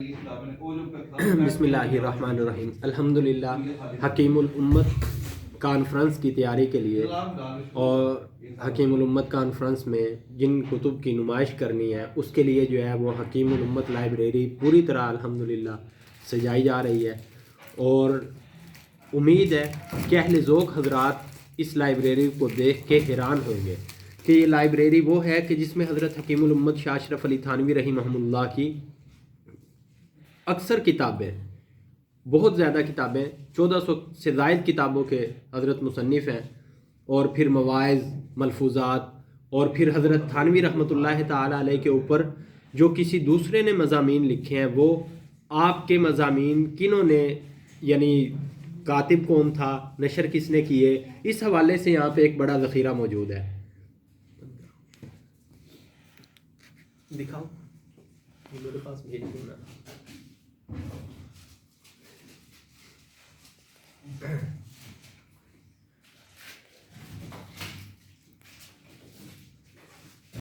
बिस्मिल्लाहिर्रहमानिर्रहीम अल्हम्दुलिल्लाह हकीमुल उम्मत कॉन्फ्रेंस की तैयारी के लिए और हकीमुल उम्मत कॉन्फ्रेंस में जिन कुतुब की नुमाइश करनी है उसके लिए जो है वो हकीमुल उम्मत लाइब्रेरी पूरी तरह अल्हम्दुलिल्लाह सजाई जा रही है। और उम्मीद है कि अहले ज़ौक़ हज़रात इस लाइब्रेरी को देख के हैरान होंगे कि ये लाइब्रेरी वो है कि जिसमें हज़रत हकीमुल उम्मत शाह अशरफ अली थानवी रहमहुल्लाह की अक्सर किताबें, बहुत ज़्यादा किताबें, 1400 से ज़ायद किताबों के हज़रत मुसन्निफ़ हैं। और फिर मवाइज़, मलफूज़ात और फिर हज़रत थानवी रहमतुल्लाह ताला अलैह के ऊपर जो किसी दूसरे ने मज़ामीन लिखे हैं वो आपके मज़ामीन किन्होंने, यानी कातिब कौन था, नशर किसने किए, इस हवाले से यहाँ पे एक बड़ा ज़ख़ीरा मौजूद है। दिखाओ, मेरे पास भेज दो ना।